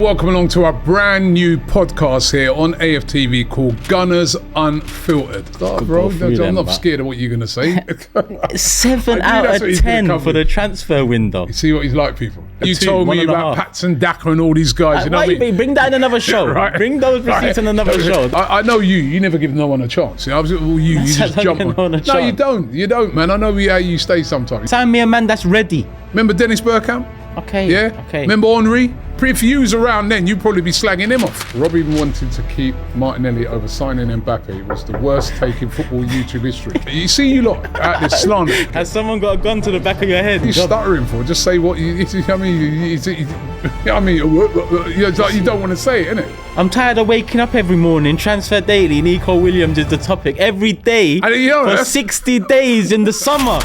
Welcome along to our brand new podcast here on AFTV called Gunners Unfiltered. Start, bro. I'm not scared of what you're going to say. 7 out of 10 for the transfer window. You see what he's like, people. You told me about Patson, Daka and all these guys. You know what I mean? Bring that in another show. Right. Bring those receipts in another show. I know you. You never give no one a chance. You know, you just jump on. No, you don't. You don't, man. I know how you stay sometimes. Tell me a man that's ready. Remember Dennis Bergkamp? Okay. Yeah? Okay. Remember Henry? If you was around then, you'd probably be slagging him off. Robbie wanted to keep Martinelli over signing Mbappe. It was the worst take in football YouTube history. You see you lot out this slander. Has someone got a gun to the back of your head? You're stuttering for? Just say what you don't want to say it, innit? I'm tired of waking up every morning. Transfer Daily, Nico Williams is the topic every day for 60 days in the summer.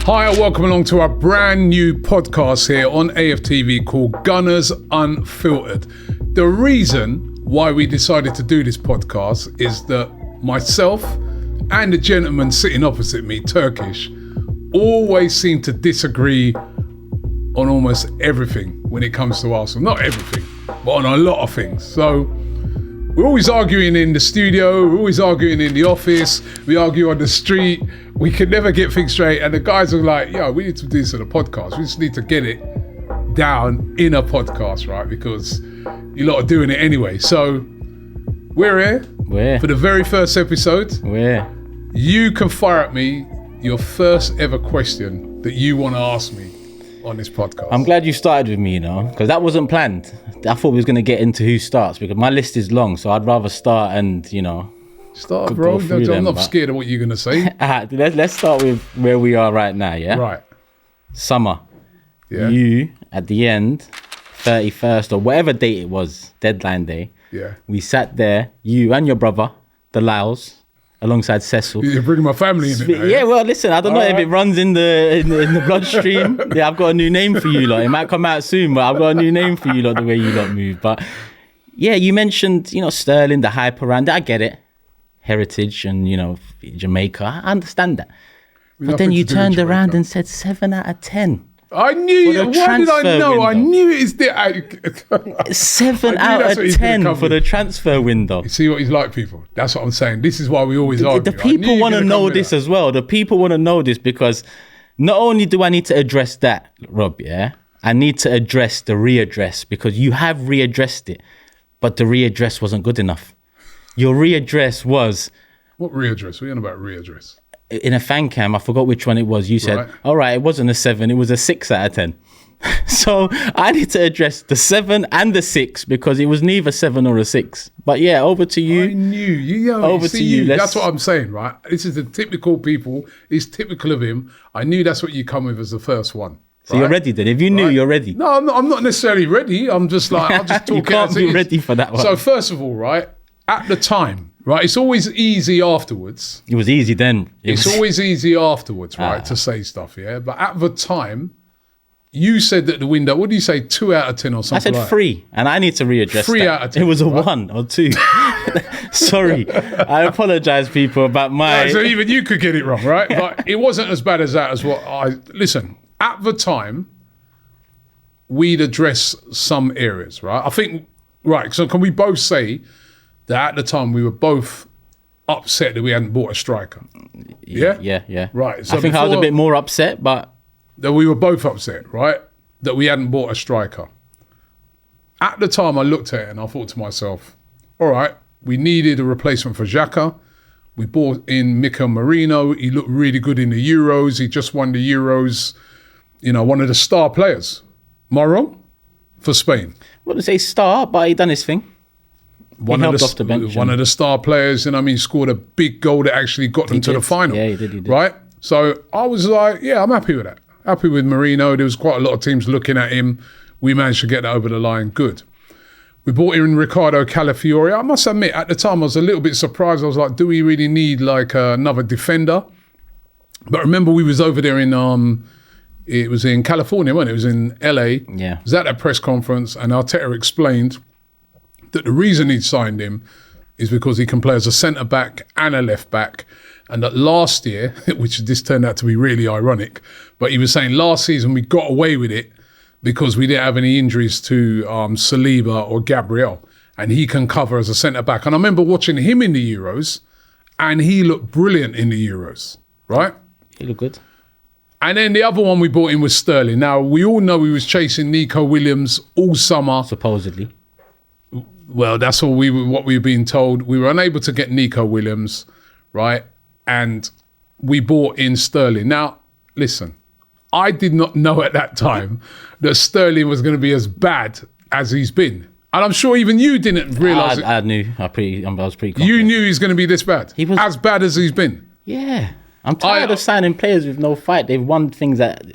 Hi and welcome along to our brand new podcast here on AFTV called Gunners Unfiltered. The reason why we decided to do this podcast is that myself and the gentleman sitting opposite me, Turkish, always seem to disagree on almost everything when it comes to Arsenal. Not everything, but on a lot of things. So we're always arguing in the studio, we're always arguing in the office, we argue on the street, we can never get things straight. And the guys are like, yo, we need to do this on a podcast. We just need to get it down in a podcast, right? Because you lot are doing it anyway. So we're here for the very first episode. You can fire at me your first ever question that you want to ask me on this podcast. I'm glad you started with me, you know, because that wasn't planned. I thought we was going to get into who starts because my list is long, so I'd rather start and, you know, start, bro. I'm not scared of what you're going to say. Let's start with where we are right now, yeah? Right. Summer. Yeah. You, at the end, 31st or whatever date it was, deadline day. Yeah. We sat there, you and your brother, the Laos, alongside Cecil. You're bringing my family in it now, yeah, well, listen, I don't know if it runs in the bloodstream. Yeah, I've got a new name for you lot. It might come out soon, but I've got a new name for you lot, the way you lot move. But yeah, you mentioned, you know, Sterling, the hype around it. I get it. Heritage and, you know, Jamaica. I understand that. But then you turned around and said 7 out of 10. I knew. Why did I know? Window. I knew it's there. 7 out of 10 for the transfer window. You see what he's like, people? That's what I'm saying. This is why we always argue. The people want to know this as well. The people want to know this because not only do I need to address that, Rob, yeah, I need to address the readdress because you have readdressed it, but the readdress wasn't good enough. Your readdress was... What readdress? What are you on about readdress? In a fan cam, I forgot which one it was. You said, all right, it wasn't a 7, it was a 6 out of 10. So I need to address the 7 and the 6 because it was neither 7 or a 6. But yeah, over to you. I knew. Over to you. That's what I'm saying, right? This is the typical people. It's typical of him. I knew that's what you come with as the first one. So you're ready then? If you knew, you're ready. No, I'm not necessarily ready. I'm just like, I'll just talk. You can't be ready for that one. So first of all, right, at the time, right, it's always easy afterwards. It was easy then. It's always easy afterwards, right, to say stuff, yeah? But at the time, you said that the window, what do you say, 2 out of 10 or something I said 3, and I need to readdress 3 out of 10. It was a 1 or 2. Sorry. I apologise, people, about my... Right, so even you could get it wrong, right? But it wasn't as bad as that as what I... Listen, at the time, we'd address some areas, right? I think, right, so can we both say that at the time we were both upset that we hadn't bought a striker? Yeah. Right. So I think I was a bit more upset, but... That we were both upset, right? That we hadn't bought a striker. At the time I looked at it and I thought to myself, all right, we needed a replacement for Xhaka. We bought in Mikel Merino. He looked really good in the Euros. He just won the Euros, you know, one of the star players. Am I wrong? For Spain. I wouldn't say star, but he done his thing. One of the star players, and I mean, scored a big goal that actually got them to the final. Yeah, he did. Right? So I was like, yeah, I'm happy with that. Happy with Merino. There was quite a lot of teams looking at him. We managed to get that over the line. Good. We brought in Ricardo Calafiori. I must admit, at the time, I was a little bit surprised. I was like, do we really need like another defender? But remember, we was over there in It was in California, wasn't it? It was in LA. Yeah. It was at a press conference, and Arteta explained that the reason he'd signed him is because he can play as a centre-back and a left-back. And that last year, which this turned out to be really ironic, but he was saying last season we got away with it because we didn't have any injuries to Saliba or Gabriel. And he can cover as a centre-back. And I remember watching him in the Euros, and he looked brilliant in the Euros, right? He looked good. And then the other one we brought in was Sterling. Now, we all know he was chasing Nico Williams all summer. Supposedly. Well, that's all what we were being told. We were unable to get Nico Williams, right? And we brought in Sterling. Now, listen, I did not know at that time that Sterling was going to be as bad as he's been. And I'm sure even you didn't realise it. I knew. I was pretty confident. You knew he was going to be this bad? He was as bad as he's been? Yeah. I'm tired of signing players with no fight. They've won things at,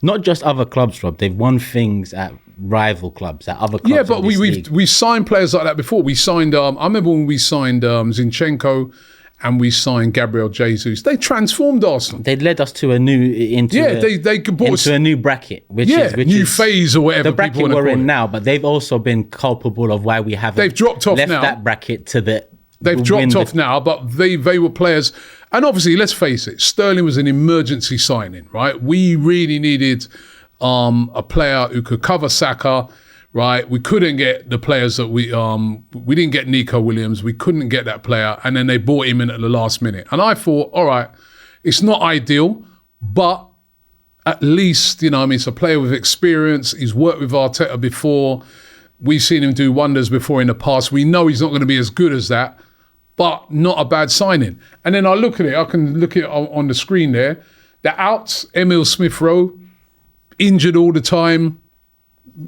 not just other clubs, Rob. They've won things at rival clubs, at other clubs. Yeah, but we signed players like that before. We signed, I remember when we signed Zinchenko and we signed Gabriel Jesus. They transformed Arsenal. They led us to a new, into a new bracket, which is phase or whatever. The bracket we're in now, but they've also been culpable of why we haven't They've dropped off left now. That bracket to the... They've dropped off now, but they were players. And obviously, let's face it, Sterling was an emergency signing, right? We really needed a player who could cover Saka, right? We couldn't get the players that we didn't get Nico Williams. We couldn't get that player. And then they brought him in at the last minute. And I thought, all right, it's not ideal, but at least, it's a player with experience. He's worked with Arteta before. We've seen him do wonders before in the past. We know he's not going to be as good as that, but not a bad signing. And then I look at it, I can look at it on the screen there. The outs, Emil Smith-Rowe, injured all the time.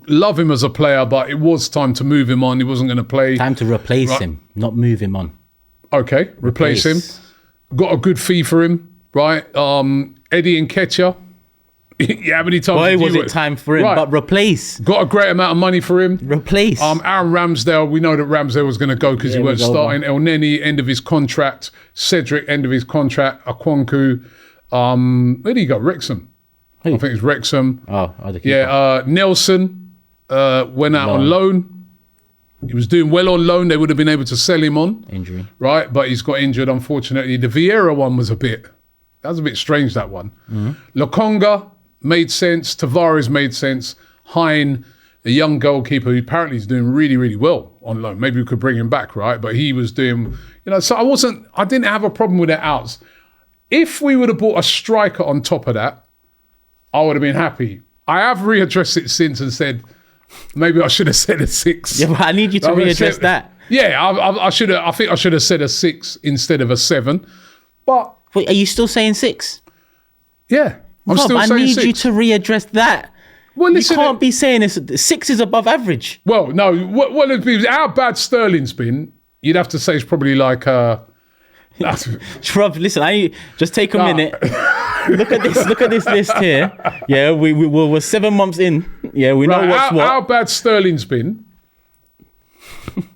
Love him as a player, but it was time to move him on. He wasn't going to play. Time to replace him, not move him on. Okay, replace him. Got a good fee for him, right? Eddie Nketiah. Yeah, how many times? Why was it time for him? Right. But replace. Got a great amount of money for him. Replace. Aaron Ramsdale, we know that Ramsdale was going to go because he weren't starting. El Neni, end of his contract. Cedric, end of his contract. Akwanku. Where did he go? Wrexham. I think it's Wrexham. Nelson went out on loan. He was doing well on loan. They would have been able to sell him on. Injury. Right, but he's got injured, unfortunately. The Vieira one was a bit strange, that one. Mm-hmm. Lokonga made sense. Tavares made sense. Hein, a young goalkeeper who apparently is doing really, really well on loan. Maybe we could bring him back, right? But he was doing, so I didn't have a problem with their outs. If we would have bought a striker on top of that, I would have been happy. I have readdressed it since and said, maybe I should have said a 6. Yeah, but I need you to readdress that. Yeah, I think I should have said a 6 instead of a 7. But wait, are you still saying 6? Yeah. Rob, I need you to readdress that. Well, listen, you can't be saying 6 is above average. Well, no. How bad Sterling's been, you'd have to say it's probably like... Rob, listen, just take a minute. Look at this list here. Yeah, we're 7 months in. Yeah, we know what's what. How bad Sterling's been.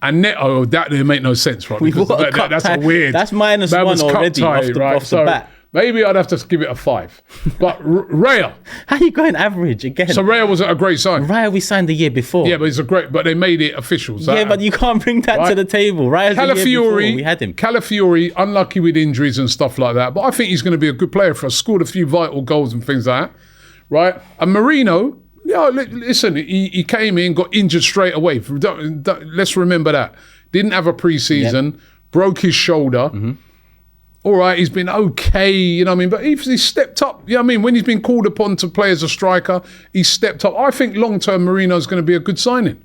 And that didn't make no sense, right? Because that's a weird... That's -1 already off the bat. Maybe I'd have to give it a 5. But Raya... How are you going average again? So Raya wasn't a great sign. Raya we signed the year before. Yeah, but they made it official. So but you can't bring that to the table. Raya's the year before. We had him. Calafiori, unlucky with injuries and stuff like that. But I think he's going to be a good player for us. Scored a few vital goals and things like that. Right? And Marino... Yeah, listen, he came in, got injured straight away. Let's remember that. Didn't have a pre-season, broke his shoulder. Mm-hmm. All right, he's been okay, but he's stepped up. When he's been called upon to play as a striker, he's stepped up. I think long-term Marino's going to be a good signing.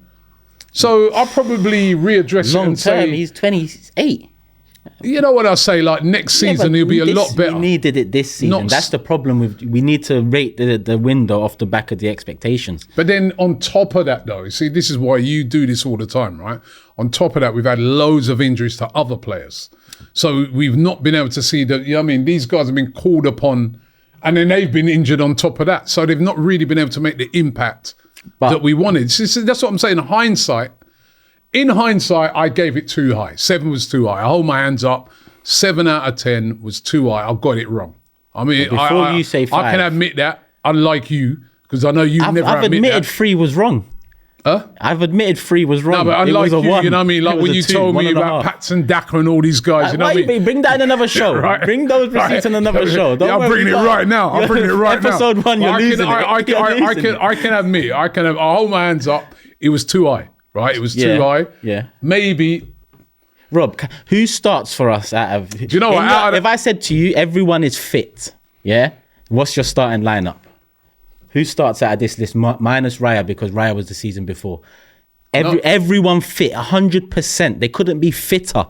So I'll probably readdress it and say... Long-term, he's 28. You know what I'll say? Like next season, he'll be a lot better. We needed it this season. That's the problem. We need to rate the window off the back of the expectations. But then on top of that, though, see, this is why you do this all the time, right? On top of that, we've had loads of injuries to other players. So we've not been able to see that. These guys have been called upon, and then they've been injured on top of that. So they've not really been able to make the impact that we wanted. So that's what I'm saying. In hindsight, I gave it too high. 7 was too high. I hold my hands up. 7 out of 10 was too high. I got it wrong. Before you say 5, I can admit that, unlike you, because I know I've admitted 3 was wrong. I've admitted 3 was wrong. No, but it unlike was a you, 1. you know what I mean? Like It was when a you 2, told me 1.5. about Patson Daka and all these guys, you know what I mean? Bring that in another show. Right. Bring those receipts in another show. Don't I'm bringing it right now. I'm bringing it right now. Episode 1, you're losing it. I can admit, I'll hold my hands up. It was too high, right? It was too high. Yeah. Maybe. Rob, who starts for us out of... Do you know what? If I said to you, everyone is fit, yeah? What's your starting lineup? Who starts out of this list minus Raya, because Raya was the season before? Everyone fit, 100%. They couldn't be fitter.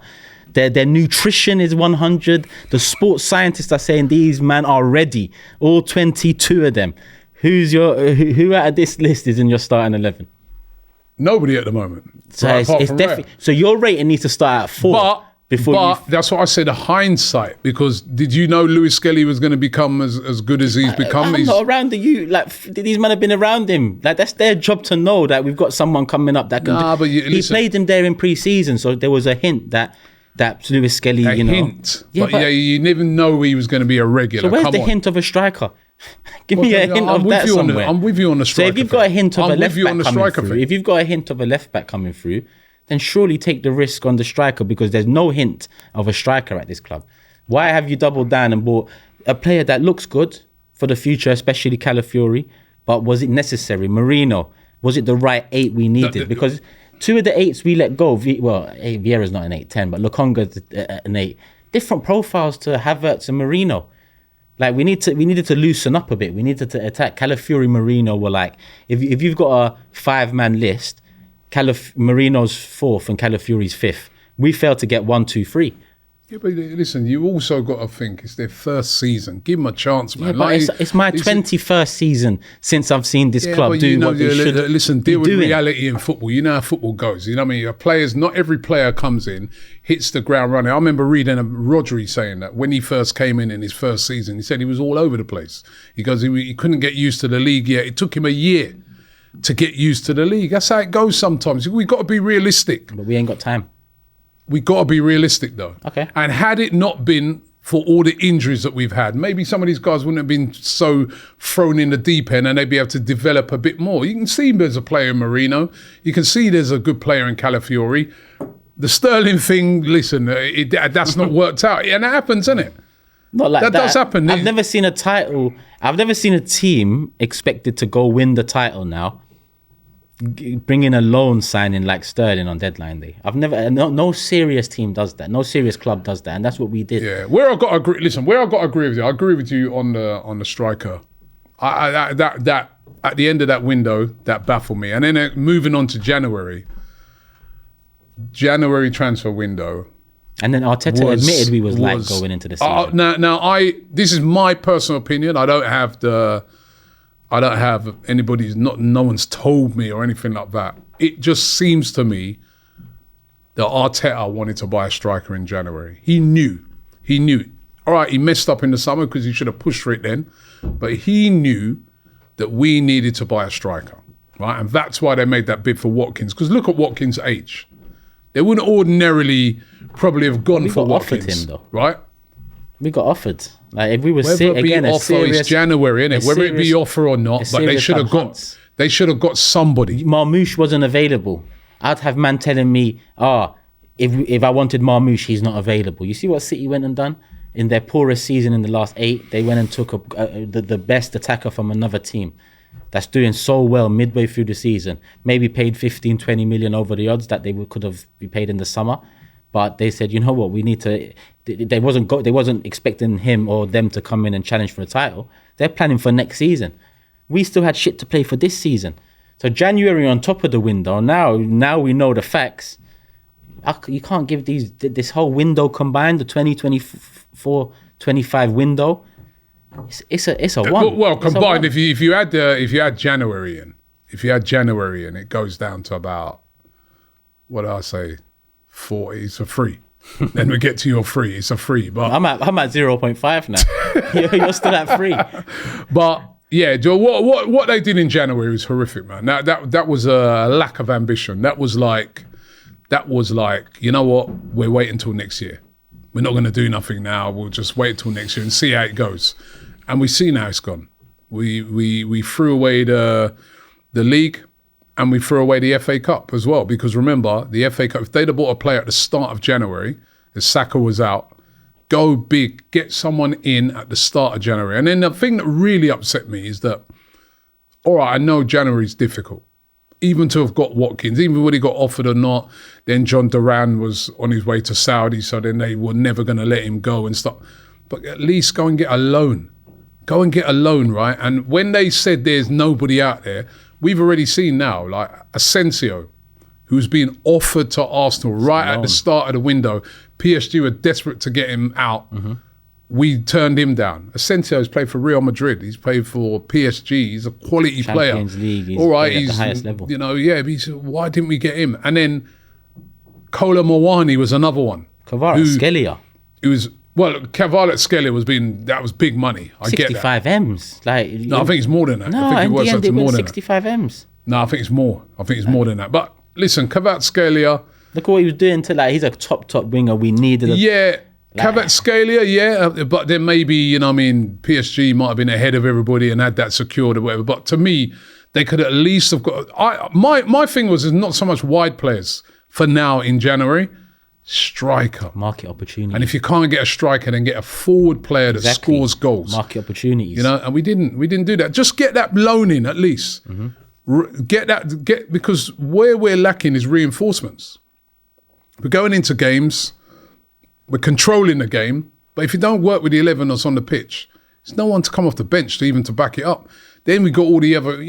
Their nutrition is 100. The sports scientists are saying these men are ready. All 22 of them. Who out of this list is in your starting 11? Nobody at the moment. So it's definitely. So your rating needs to start at 4. But that's what I said, hindsight, because did you know Lewis Skelly was going to become as good as he's become? I'm not around these men have been around him. Like, that's their job to know that we've got someone coming up that can he played him there in pre-season, so there was a hint that Lewis Skelly, hint. You never know he was going to be a regular. So where's the hint of a striker? Give me a hint of that somewhere. I'm with you on the striker. So if you've got a hint of a left back coming through, if you've got a hint of a left back coming through, then surely take the risk on the striker, because there's no hint of a striker at this club. Why have you doubled down and bought a player that looks good for the future, especially Calafiori, but was it necessary? Marino, was it the right 8 we needed? Because 2 of the 8s we let go, Vieira's not an 8-10, but Lokonga's an 8. Different profiles to Havertz and Marino. Like, we needed to loosen up a bit. We needed to attack. Calafiori, Marino were like, if you've got a 5-man list, Marino's 4th and Calafiori's 5th. We failed to get 1, 2, 3. Yeah, but listen, you also got to think it's their first season. Give them a chance, man. Yeah, but it's my 21st season since I've seen this club do what they should. Listen, deal with reality in football. You know how football goes. You know what I mean? Not every player comes in, hits the ground running. I remember reading Rodri saying that when he first came in his first season, he said he was all over the place. He goes, he couldn't get used to the league yet. It took him a year to get used to the league. That's how it goes sometimes. We've got to be realistic. But we ain't got time. We've got to be realistic, though. Okay. And had it not been for all the injuries that we've had, maybe some of these guys wouldn't have been so thrown in the deep end, and they'd be able to develop a bit more. You can see there's a player in Marino. You can see there's a good player in Calafiori. The Sterling thing, listen, that's not worked out. And it happens, isn't it? Not like that. That does happen. I've never seen a title. I've never seen a team expected to go win the title now, bring in a loan signing like Sterling on deadline day. No serious team does that. No serious club does that, and that's what we did. Yeah, where I got to agree. Listen, where I got to agree with you. I agree with you on the striker. That at the end of that window, that baffled me. And then moving on to January transfer window. And then Arteta admitted we was like going into the season. Now, this is my personal opinion. I don't have anybody's, no one's told me or anything like that. It just seems to me that Arteta wanted to buy a striker in January. He knew. All right, he messed up in the summer because he should have pushed for it then. But he knew that we needed to buy a striker, right? And that's why they made that bid for Watkins. Because look at Watkins' age. They wouldn't ordinarily probably have gone for Watkins. Offered him, though. Right? We got offered. Like, if we were it's January, innit? Whether it be offer or not, but they should have got somebody. Marmoush wasn't available. I'd have man telling me, if I wanted Marmoush, he's not available. You see what City went and done? In their poorest season in the last 8, they went and took the best attacker from another team that's doing so well midway through the season. Maybe paid 15, 20 million over the odds that they could have been paid in the summer. But they said, you know what, we need to. They wasn't expecting him or them to come in and challenge for the title. They're planning for next season. We still had shit to play for this season. So January on top of the window. Now we know the facts. You can't give this whole window combined, the 2024-25 window. It's a one. Well, combined, if you add January in, it goes down to about, what do I say? 40. It's a free. Then we get to your free. It's a free. But I'm at 0.5 now. You're still at 3. But yeah, Joe, what they did in January was horrific, man. That was a lack of ambition. That was like, you know what? We're waiting until next year. We're not going to do nothing now. We'll just wait until next year and see how it goes. And we see now it's gone. We threw away the league. and we threw away the FA Cup as well. Because remember, the FA Cup, if they'd have bought a player at the start of January, as Saka was out, go big, get someone in at the start of January. And then the thing that really upset me is that, all right, I know January's difficult. Even to have got Watkins, even when he got offered or not, then John Duran was on his way to Saudi, so then they were never going to let him go and stuff. But at least go and get a loan. Go and get a loan, right? And when they said there's nobody out there, we've already seen now, like Asensio, who's been offered to Arsenal right at the start of the window. PSG were desperate to get him out. Mm-hmm. We turned him down. Asensio's played for Real Madrid. He's played for PSG. He's a quality player. Champions League. He's all right, at the highest level. You know, yeah. Why didn't we get him? And then Kola Mawani was another one. Kvaratskhelia. It was Kvaratskhelia that was big money. I get that. 65 M's. No, I think it's more than that. No, I think in the end it went 65 that. M's. No, I think it's more. I think it's more than that. But listen, Kvaratskhelia. Look at what he was doing to he's a top winger. We needed Kvaratskhelia, but then maybe, PSG might have been ahead of everybody and had that secured or whatever. But to me, they could at least have got... My thing was not so much wide players for now in January, striker. Market opportunity. And if you can't get a striker, then get a forward player that scores goals. Market opportunities. And we didn't do that. Just get that loan in at least. Mm-hmm. Because where we're lacking is reinforcements. We're going into games... We're controlling the game, but if you don't work with the 11 that's on the pitch, there's no one to come off the bench to back it up. Then we got all the other,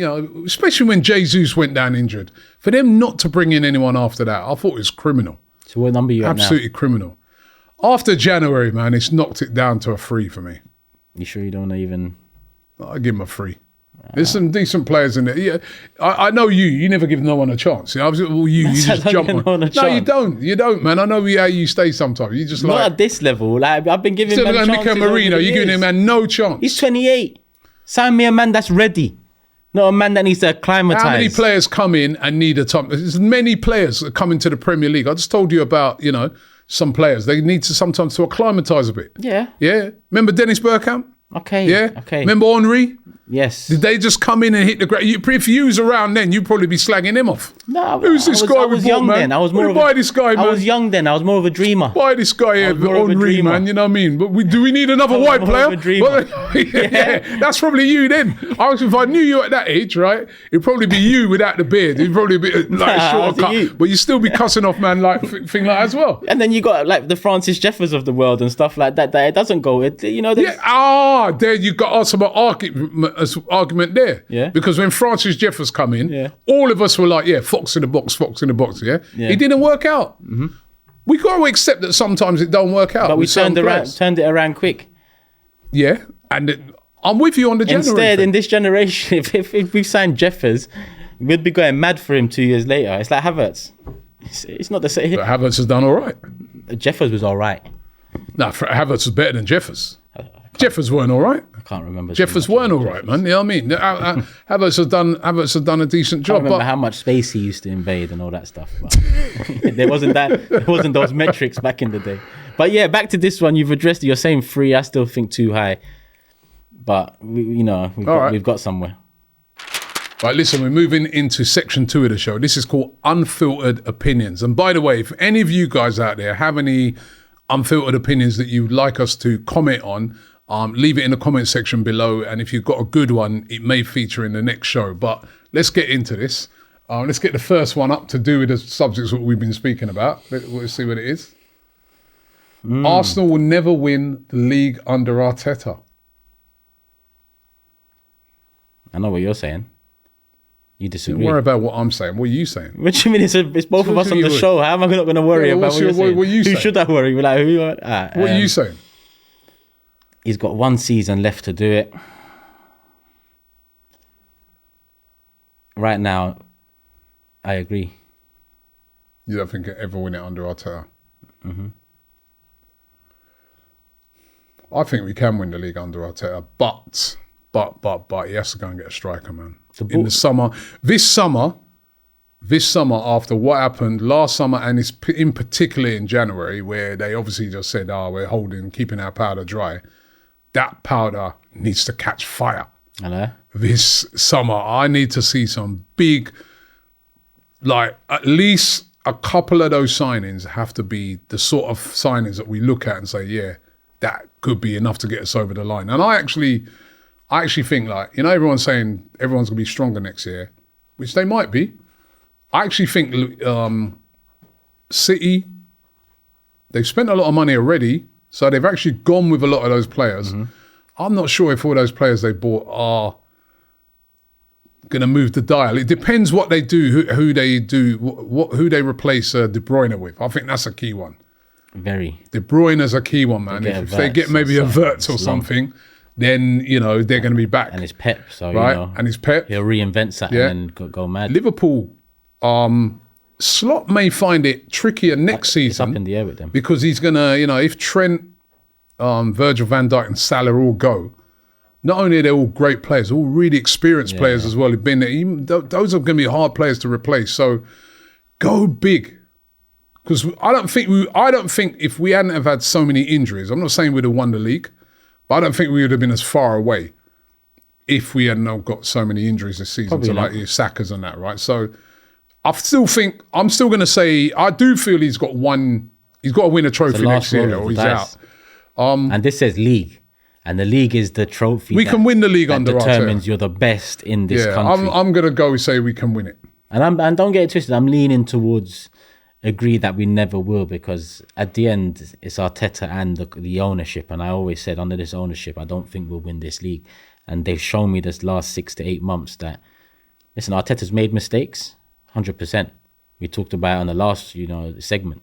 especially when Jesus went down injured. For them not to bring in anyone after that, I thought it was criminal. So what number are you at now? Absolutely criminal. After January, man, it's knocked it down to a 3 for me. You sure you don't want to even... I'll give him a 3. There's some decent players in there. Yeah, I know you never give no one a chance. You just jump on. No, you don't, man. I know how you stay sometimes. You just not at this level. Like I've been giving him chances. Mikel Merino, you're giving him man no chance. He's 28. Sign me a man that's ready, not a man that needs to acclimatise. How many players come in and need a time? There's many players that come into the Premier League. I just told you about some players. They need to sometimes to acclimatise a bit. Yeah. Remember Dennis Bergkamp? Okay. Yeah. Okay. Remember Henry? Yes. Did they just come in and hit the ground? If you was around then, you'd probably be slagging him off. No, who's this guy? I was young then. This guy, man. I was young then. I was more of a dreamer. Buy this guy here, Henry, man. You know what I mean? But do we need another white player? Yeah, that's probably you then. If I knew you at that age, right? It'd probably be you without the beard. You'd probably be like a short cut, but you'd still be cussing off, man, like thing like that as well. And then you got like the Francis Jeffers of the world and stuff like that. That it doesn't go. There you got some argument there. Yeah. Because when Francis Jeffers come in, all of us were like, Fox in the box, yeah? It didn't work out. Mm-hmm. We got to accept that sometimes it don't work out. But we turned it around quick. Yeah. And I'm with you on the generation. Instead, in this generation, if we signed Jeffers, we'd be going mad for him 2 years later. It's like Havertz. It's not the same. But Havertz has done all right. Jeffers was all right. No, Havertz was better than Jeffers. Jeffers weren't all right. I can't remember. Jeffers weren't all right, man. You know what I mean? Havertz has done a decent job. I remember how much space he used to invade and all that stuff. There wasn't those metrics back in the day. But yeah, back to this one. You've addressed it. You're saying 3. I still think too high. But we've got somewhere. Right, listen, we're moving into section 2 of the show. This is called Unfiltered Opinions. And by the way, if any of you guys out there have any unfiltered opinions that you'd like us to comment on, leave it in the comment section below. And if you've got a good one, it may feature in the next show. But let's get into this. Let's get the first one up to do with the subjects that we've been speaking about. Let's see what it is. Arsenal will never win the league under Arteta. I know what you're saying. You disagree. Don't worry about what I'm saying. What are you saying? What do you mean? It's both of us on the show. How am I not going to worry about what you're saying? What are you saying? Who should I worry? What are you saying? He's got 1 season left to do it. Right now, I agree. You don't think he'll ever win it under Arteta? Mm-hmm. I think we can win the league under Arteta, but he has to go and get a striker, man. In the summer, this summer, after what happened last summer, and it's in particular in January, where they obviously just said, we're keeping our powder dry. That powder needs to catch fire. Hello? This summer, I need to see some big like at least a couple of those signings have to be the sort of signings that we look at and say, yeah, that could be enough to get us over the line. And I actually think, like, you know, everyone's saying everyone's going to be stronger next year, which they might be. I actually think City, they've spent a lot of money already, so they've actually gone with a lot of those players. Mm-hmm. I'm not sure if all those players they bought are going to move the dial. It depends what they do, who they do, who they replace De Bruyne with. I think that's a key one. Very. De Bruyne is a key one, man. If they get maybe a Wirtz or something, then, you know, they're going to be back. And it's Pep, so, right? You know, and it's Pep. He'll reinvent something and go mad. Liverpool, Slot may find it trickier next season. It's up in the air with them. Because he's going to, you know, if Trent, Virgil van Dijk and Salah all go, not only are they all great players, all really experienced players as well who've been there. Those are going to be hard players to replace. So go big. Because I don't think if we hadn't have had so many injuries, I'm not saying we'd have won the league, but I don't think we would have been as far away if we hadn't got so many injuries this season. Probably to not. like your Sakas and that, right? So I'm still going to say, I do feel he's got to win a trophy next year or he's out. And this says league. And the league is the trophy. We can win the league under Arteta. Determines you're the best in this country. I'm going to go say we can win it. And don't get it twisted. I'm leaning towards agree that we never will, because at the end it's Arteta and the ownership. And I always said under this ownership, I don't think we'll win this league. And they've shown me this last 6 to 8 months that, listen, Arteta's made mistakes, 100%. We talked about it on the last, segment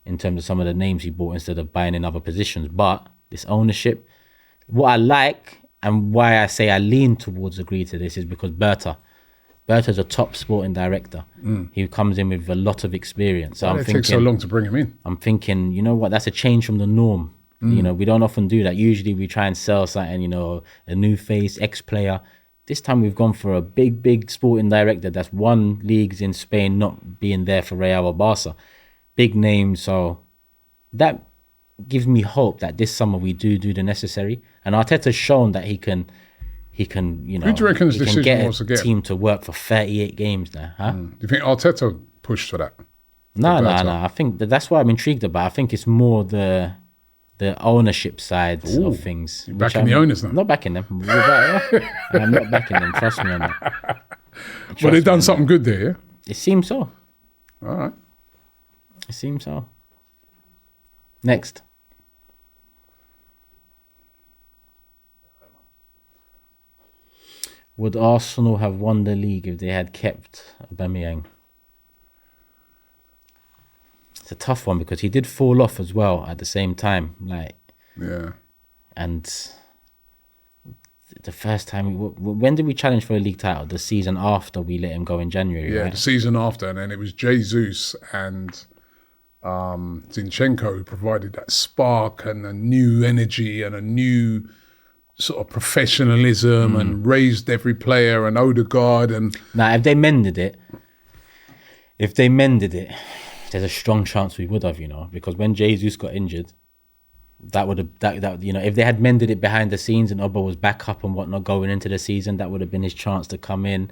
in terms of some of the names he bought instead of buying in other positions. But this ownership, what I like and why I say I lean towards agree to this is because Berta's a top sporting director. He comes in with a lot of experience. So it takes so long to bring him in? I'm thinking, you know what, that's a change from the norm. You know, we don't often do that. Usually we try and sell something, a new face, ex-player. This time we've gone for a big sporting director that's won leagues in Spain, not being there for Real or Barca. Big name, so that gives me hope that this summer we do the necessary. And Arteta's shown that he can who do you reckon his decision was to get? Team to work for 38 games now, huh? Do you think Arteta pushed for that? No. I think that's what I'm intrigued about. I think it's more the ownership side of things. You're backing the owners now? Not backing them. I'm not backing them. Trust me on that. But they've done something good there, yeah? It seems so. All right. It seems so. Next. Would Arsenal have won the league if they had kept Aubameyang? It's a tough one because he did fall off as well at the same time. And the first time, when did we challenge for a league title? The season after we let him go in January, right? The season after, and then it was Jesus and Zinchenko who provided that spark and a new energy and a new sort of professionalism and raised every player, and Odegaard and... Now, if they mended it, there's a strong chance we would have, because when Jesus got injured, that would have, if they had mended it behind the scenes and Oba was back up and whatnot going into the season, that would have been his chance to come in,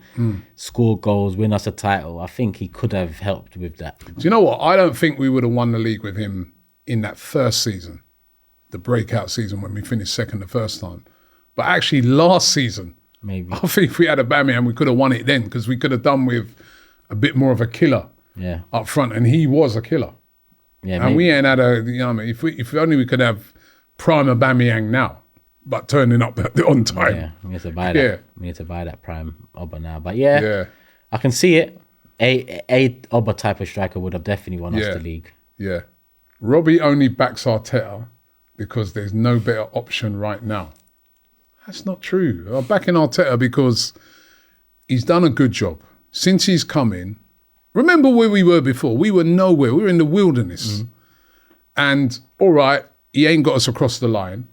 score goals, win us a title. I think he could have helped with that. Do you know what? I don't think we would have won the league with him in that first season, the breakout season when we finished second the first time. But actually last season, maybe I think if we had Aubameyang, we could have won it then, because we could have done with a bit more of a killer up front, and he was a killer. Yeah, and we ain't had if only we could have prime Aubameyang now, but turning up on time. Yeah, we need to buy that. Yeah. We need to buy that prime Oba now. But I can see it. A Oba type of striker would have definitely won us the league. Yeah. Robbie only backs Arteta because there's no better option right now. That's not true. I'm backing Arteta because he's done a good job. Since he's come in, remember where we were before? We were nowhere. We were in the wilderness. And all right, he ain't got us across the line,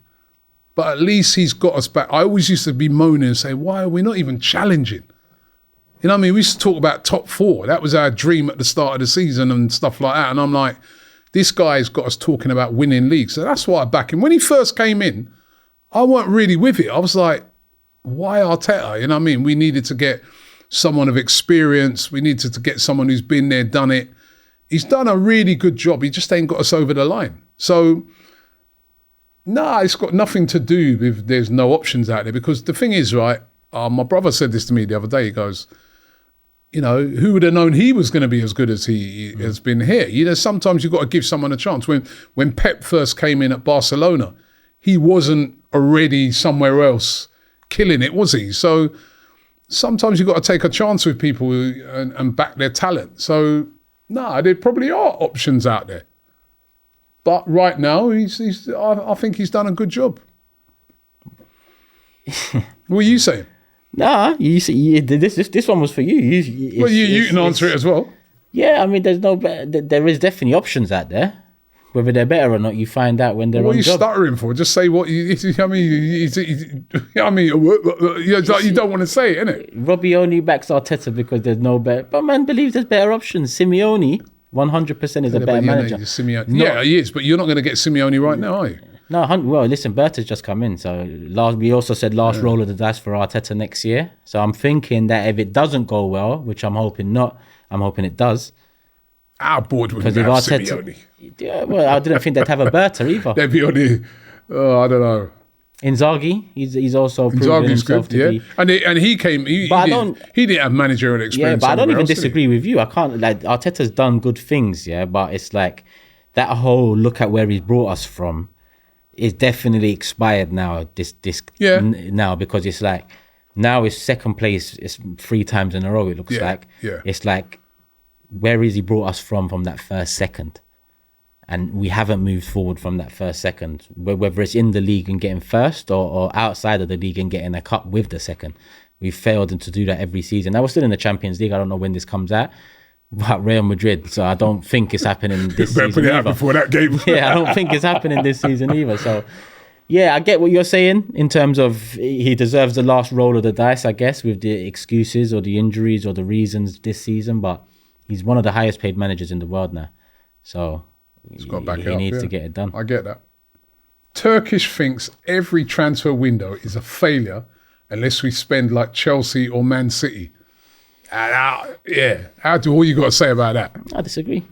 but at least he's got us back. I always used to be moaning and say, why are we not even challenging? You know what I mean? We used to talk about top four. That was our dream at the start of the season and stuff like that. And I'm like, this guy's got us talking about winning leagues. So that's why I back him. When he first came in, I weren't really with it. I was like, why Arteta? You know what I mean? We needed to get someone of experience. We needed to get someone who's been there, done it. He's done a really good job. He just ain't got us over the line. So, it's got nothing to do with there's no options out there. Because the thing is, right, my brother said this to me the other day. He goes, who would have known he was going to be as good as he has been here? Sometimes you've got to give someone a chance. When Pep first came in at Barcelona, he wasn't already somewhere else killing it, was he? So sometimes you've got to take a chance with people and back their talent. So, there probably are options out there. But right now, I think he's done a good job. What are you saying? You see, this one was for you. You can answer it as well. Yeah, I mean, there is definitely options out there. Whether they're better or not, you find out when they're on job. What are you stuttering for? Just say what you don't want to say it, innit? Robbie only backs Arteta because there's no better. But man believes there's better options. Simeone, 100% is a better manager. He is, but you're not going to get Simeone right now, are you? No, well, listen, Berta's just come in. So we also said last roll of the dice for Arteta next year. So I'm thinking that if it doesn't go well, which I'm hoping not, I'm hoping it does. Our board wouldn't have Simeone. Yeah, well, I didn't think they'd have a Berta either. They'd be on the, I don't know. Inzaghi, he's also proven himself to be. And he came. He didn't have managerial experience. Yeah, but I don't even disagree with you. I can't. Like, Arteta's done good things, yeah, but it's like that whole look at where he's brought us from is definitely expired now. Now, because it's like now his second place is 3 times in a row. It looks like it's like, where is he brought us from that first second? And we haven't moved forward from that first second, whether it's in the league and getting first or outside of the league and getting a cup with the second. We've failed to do that every season. Now we're still in the Champions League. I don't know when this comes out, but Real Madrid. So I don't think it's happening this season. Put it out before that game. I don't think it's happening this season either. So I get what you're saying in terms of he deserves the last roll of the dice, I guess, with the excuses or the injuries or the reasons this season. But he's one of the highest paid managers in the world now. So he needs to get it done. I get that. Turkish thinks every transfer window is a failure unless we spend like Chelsea or Man City. All you got to say about that? I disagree.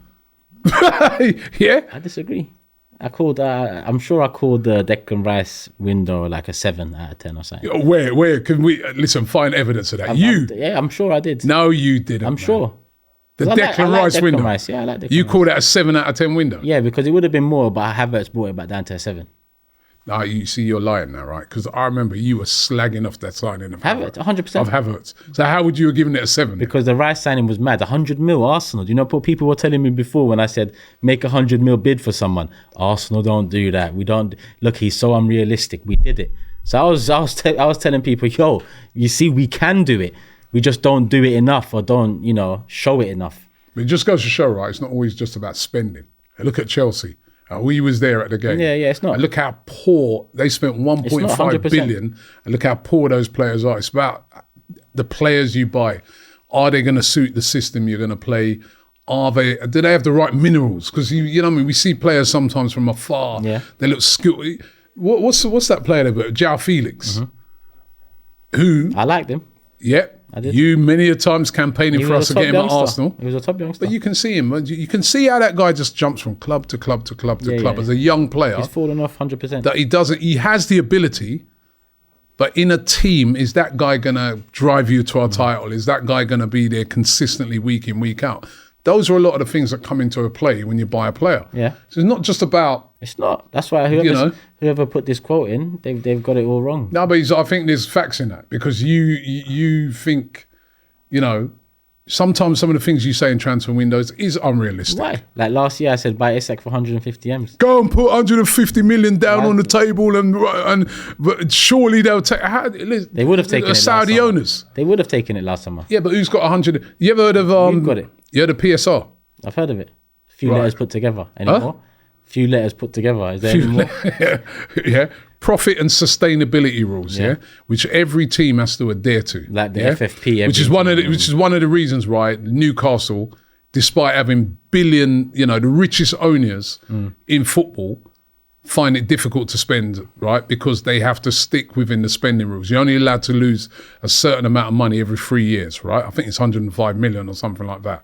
Yeah? I disagree. I'm sure I called the Declan Rice window like a 7 out of 10 or something. Where can we, find evidence of that? I'm sure I did. No, you didn't. I'm sure. The Declan Rice window. Rice. Yeah, I like Declan You Rice. call that a 7 out of 10 window? Yeah, because it would have been more, but Havertz brought it back down to a 7. No, you see, you're lying now, right? Because I remember you were slagging off that signing of Havertz, 100%. Of Havertz. So how would you have given it a 7? Because the Rice signing was mad. 100 mil Arsenal. Do you know what people were telling me before when I said make 100 mil bid for someone? Arsenal don't do that. We don't. Look, he's so unrealistic. We did it. So I was telling people, yo, you see, we can do it. We just don't do it enough or don't, show it enough. It just goes to show, right? It's not always just about spending. Look at Chelsea. We was there at the game. Yeah, it's not. And look how poor they spent 1.5 billion. And look how poor those players are. It's about the players you buy. Are they going to suit the system you're going to play? Do they have the right minerals? Because we see players sometimes from afar. Yeah. They look skilled. What's that player they've got? João Felix. Mm-hmm. Who? I liked him. Yeah. I did. You many a times campaigning for us to get him at Arsenal. He was a top youngster. But you can see him. You can see how that guy just jumps from club to club to club to club as a young player. He's fallen off 100%. That he doesn't. He has the ability, but in a team, is that guy going to drive you to our title? Is that guy going to be there consistently week in, week out? Those are a lot of the things that come into a play when you buy a player. Yeah. So it's not just about... It's not. That's why whoever put this quote in, they've got it all wrong. No, but I think there's facts in that because you think, sometimes some of the things you say in transfer windows is unrealistic. Why? Like last year I said buy Isak for 150 M's. Go and put 150 million down on the table and surely they'll take... They would have taken it Saudi last owners. Summer. They would have taken it last summer. Yeah, but who's got 100... You ever heard of... You've got it. You heard of PSR? I've heard of it. A few letters put together. Any more? Few letters put together. Is there any more? Yeah. Profit and sustainability rules, which every team has to adhere to. Like the FFP. Which is one of the reasons why Newcastle, despite having the richest owners in football, find it difficult to spend, right? Because they have to stick within the spending rules. You're only allowed to lose a certain amount of money every 3 years, right? I think it's 105 million or something like that.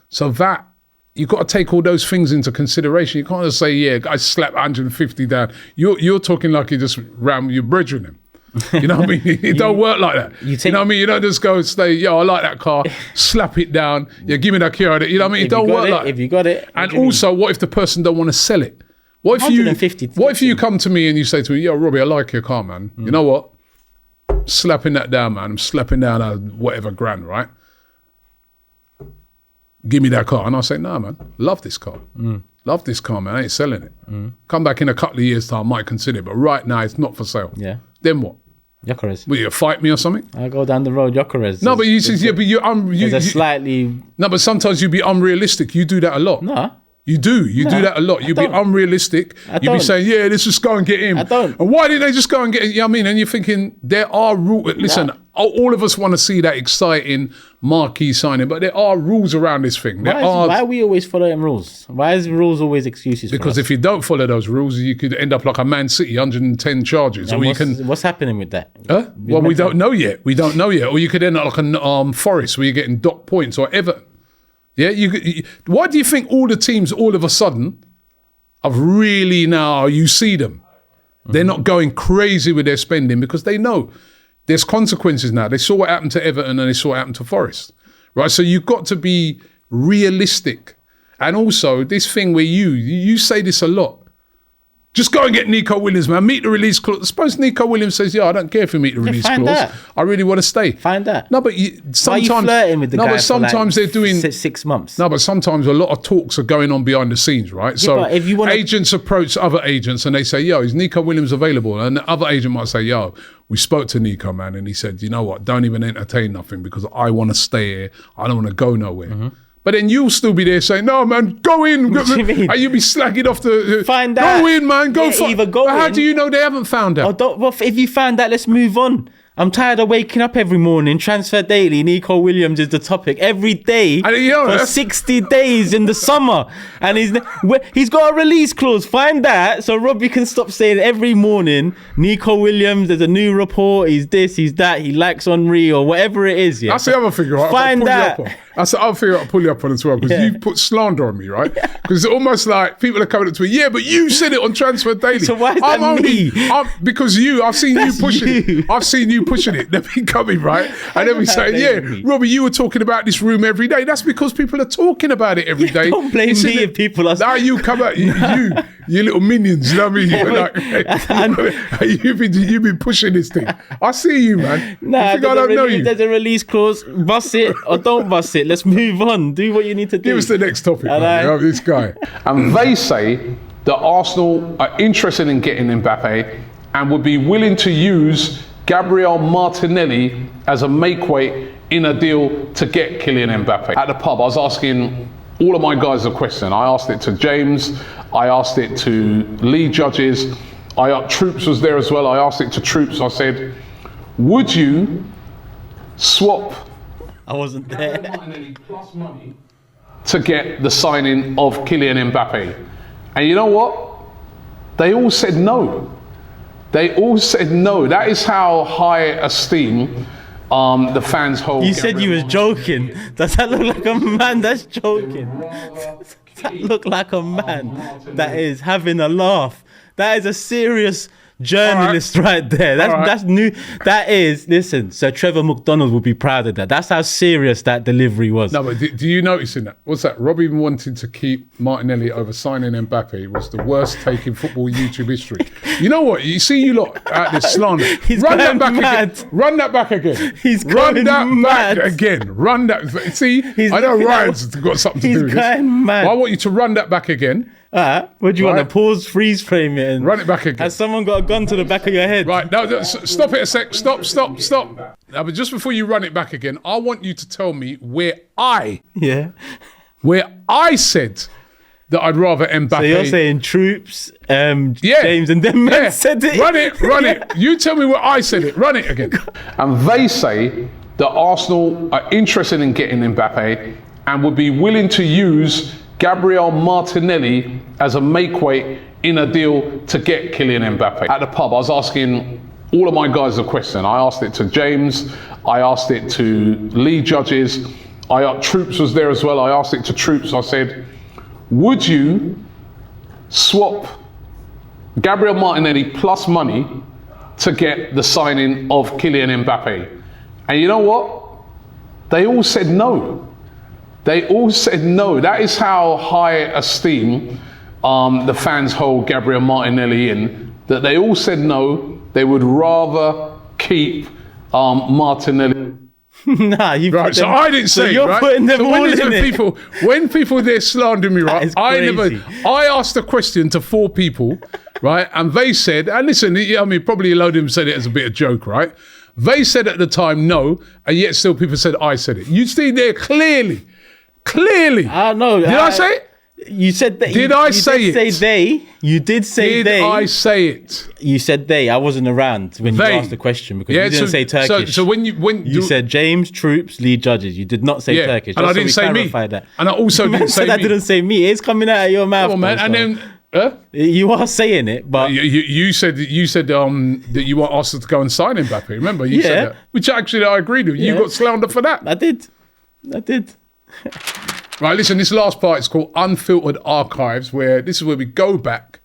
So that, you've got to take all those things into consideration. You can't just say, yeah, I slapped 150 down. You're talking like you just ran your brethren him. You know what I mean? It don't work like that. You know what I mean? You don't just go and say, yo, I like that car, slap it down, yeah, give me that car. You know what I mean? It don't work like that. If you got it. And also, what if the person don't want to sell it? What if you come to me and you say to me, yo, Robbie, I like your car, man. You know what? Slapping that down, man. I'm slapping down a whatever grand, right? Give me that car. And I say, no, man, love this car. Love this car, man. I ain't selling it. Come back in a couple of years' time, I might consider it. But right now, it's not for sale. Yeah. Then what? Jokeres. Will you fight me or something? I go down the road, Jokeres. No, but you said, yeah, but slightly... No, but sometimes you be unrealistic. You do that a lot. No. You do. You do that a lot. You be unrealistic. You be saying, yeah, let's just go and get him. I don't. And why didn't they just go and get him? You know what I mean? And you're thinking, there are rules. Listen, all of us want to see that exciting marquee signing, but there are rules around this thing. Why are we always following rules? Why is rules always excuses for Because us? if you don't follow those rules, you could end up like a Man City, 110 charges. And or what's happening with that? Well, we don't know yet. We don't know yet. Or you could end up like a Forest where you're getting dock points, or Everton. Yeah, why do you think all the teams all of a sudden have really now, you see them, they're not going crazy with their spending because they know there's consequences now. They saw what happened to Everton and they saw what happened to Forest, right? So you've got to be realistic. And also this thing where you say this a lot, just go and get Nico Williams, man. Meet the release clause. Suppose Nico Williams says, yeah, I don't care if you meet the release clause. That. I really want to stay. Find that. No, but sometimes... Why are you flirting with the guy but sometimes they're doing... 6 months. No, but sometimes a lot of talks are going on behind the scenes, right? So but if you wanna... agents approach other agents and they say, yo, is Nico Williams available? And the other agent might say, yo, we spoke to Nico, man. And he said, you know what? Don't even entertain nothing because I want to stay here. I don't want to go nowhere. But then you'll still be there saying, no, man, go in. What do you mean? And you'll be slagging off the... Find out. Go in, man. Go for... Either go How in, do you know they haven't found out? Well, if you found out, let's move on. I'm tired of waking up every morning. Transfer daily. Nico Williams is the topic every day for 60 days in the summer, and he's got a release clause. Find that so Robbie can stop saying every morning Nico Williams. There's a new report. He's this. He's that. He likes Henry or whatever it is. Yeah. That's the other thing, right? Find that. That's the other thing I'll pull you up on as well, because you put slander on me, right? Because it's almost like people are coming up to me, yeah, but you said it on Transfer Daily. So why is that me? Because I've seen you pushing it. I've seen you pushing it. Then we coming, right? And then we say, yeah, Robbie, you were talking about this room every day. That's because people are talking about it every day. Don't blame me if people are... Now you come out, you little minions, you know what I mean? You've been pushing this thing. I see you, man. Nah, I don't know you. There's a release clause. Bust it or don't bust it. Let's move on. Do what you need to do. Give us the next topic, man. This guy. And they say that Arsenal are interested in getting Mbappe and would be willing to use Gabriel Martinelli as a make-weight in a deal to get Kylian Mbappe. At the pub, I was asking all of my guys a question. I asked it to James. I asked it to Lee Judges. Troops was there as well. I asked it to Troops. I said, would you swap... I wasn't there. Plus money to get the signing of Kylian Mbappe. And you know what? They all said no. They all said no. That is how high esteem the fans hold. You said you was joking. Does that look like a man that's joking? Does that look like a man that is having a laugh? That is a serious journalist right there. That's new. That is, listen, Sir Trevor McDonald would be proud of that. That's how serious that delivery was. No, but do you notice in that? What's that? Robbie wanted to keep Martinelli over signing Mbappe was the worst take in football YouTube history. You know what? You see you lot out there slander. Run that back again. Run that back again. He's going mad. Back again. Run that. See, I know Ryan's got something to do with this. He's going mad. I want you to run that back again. What do you want to pause, freeze frame it, and run it back again? Has someone got a gun to the back of your head? Right, no, stop it a sec. Stop. Now, but just before you run it back again, I want you to tell me where I said that I'd rather Mbappe. So you're saying Troops, James, and them men said it. Run it. You tell me where I said it. Run it again. And they say that Arsenal are interested in getting Mbappe and would be willing to use Gabriel Martinelli as a make-weight in a deal to get Kylian Mbappe. At the pub, I was asking all of my guys a question. I asked it to James, I asked it to Lee Judges, Troops was there as well. I asked it to Troops. I said, would you swap Gabriel Martinelli plus money to get the signing of Kylian Mbappe? And you know what? They all said no. They all said no. That is how high esteem the fans hold Gabriel Martinelli in, that they all said no. They would rather keep Martinelli. Nah, you right. So I didn't say. You're right? putting them so all in it. When people there slandering me, right? I asked a question to 4 people, right? And they said, and listen, I mean, probably a load of them said it as a bit of joke, right? They said at the time no, and yet still people said I said it. You see there clearly. No. Did I say it? You said that. Did I say it? You did say they. You did say they. Did I say it? You said they. I wasn't around when you asked the question because you didn't say Turkish. So when you said James, Troops, Lee Judges. You did not say Turkish. And I didn't say me. That. And I also didn't say me. I didn't say me. It's coming out of your mouth. Oh man, and then. You are saying it, but you said that you want us to go and sign Mbappe. Remember, you said that, which actually I agreed with. You got slandered for that. I did. Right, listen. This last part is called Unfiltered Archives, where this is where we go back,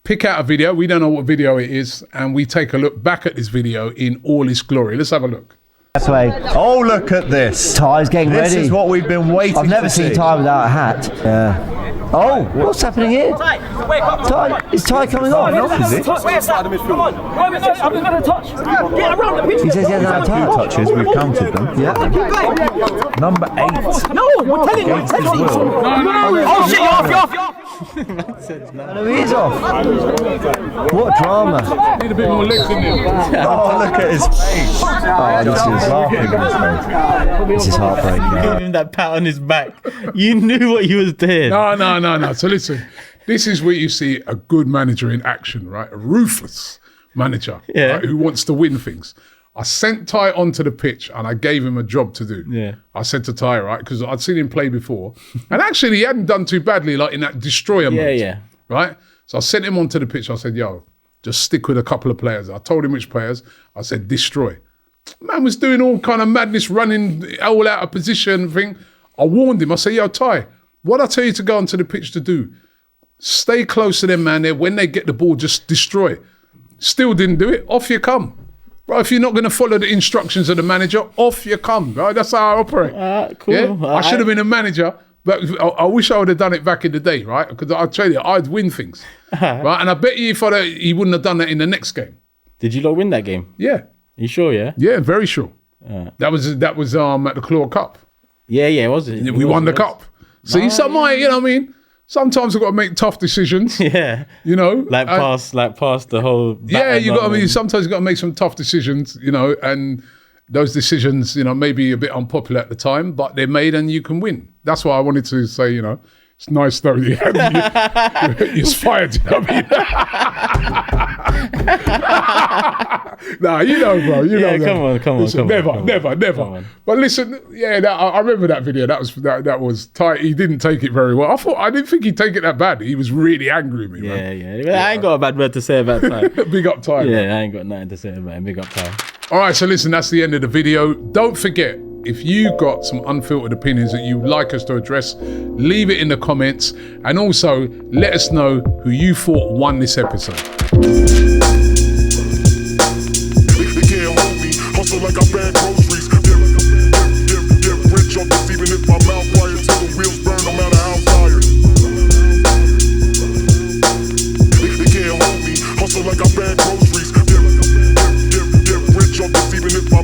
pick out a video. We don't know what video it is, and we take a look back at this video in all its glory. Let's have a look. Oh, look at this. Ty's getting ready. This is what we've been waiting for. I've never seen Ty without a hat. Yeah. Oh, what's happening here? Ty, is Ty coming on? Is it? He says he hasn't had time. Touches, we've counted them. Yeah. Number 8. No, we're telling you. Oh shit, you're off. No, he is off. What drama. Need a bit more legs in there. Oh, look at his face. Oh, this is laughing in his face. This is heartbreaking. Give him that pat on his back. You knew what he was doing. No. So listen, this is where you see a good manager in action, right? A ruthless manager, right, who wants to win things. I sent Ty onto the pitch and I gave him a job to do. Yeah. I said to Ty, right, because I'd seen him play before. And actually he hadn't done too badly, like in that destroyer mode. Yeah. Right? So I sent him onto the pitch. I said, yo, just stick with a couple of players. I told him which players. I said, destroy. Man was doing all kind of madness, running all out of position thing. I warned him. I said, yo, Ty, what I tell you to go onto the pitch to do? Stay close to them, man. There, when they get the ball, just destroy. Still didn't do it. Off you come. Right, if you're not going to follow the instructions of the manager, off you come. Right, that's how I operate. Cool. Yeah? I should have been a manager, but I wish I would have done it back in the day, right? Because I'll tell you, I'd win things, right? And I bet you if he wouldn't have done that in the next game. Did you lot win that game? Yeah. You sure? Yeah. Yeah, very sure. That was at the Claw Cup. Yeah, it was. We won the cup. See, you know what I mean? Sometimes I've got to make tough decisions. Yeah. You know? Like past the whole... Yeah, sometimes you've got to make some tough decisions, you know, and those decisions, you know, may be a bit unpopular at the time, but they're made and you can win. That's why I wanted to say, you know, it's nice though. You're fired, you know what I mean? Nah, you know, bro. You know that. Come on. Never. But listen, I remember that video. That was tight. He didn't take it very well. I didn't think he'd take it that bad. He was really angry with me, man. Yeah. I ain't got a bad word to say about Ty. Big up Ty. Yeah, man. I ain't got nothing to say about him. Big up Ty. All right, so listen, that's the end of the video. Don't forget, if you got some unfiltered opinions that you'd like us to address, leave it in the comments. And also, let us know who you thought won this episode. They can't hold me, hustle like I bag groceries. Get rich off this, even if my mouth quiet till the wheels burn, no matter how tired. They can't hold me, hustle like I bag groceries.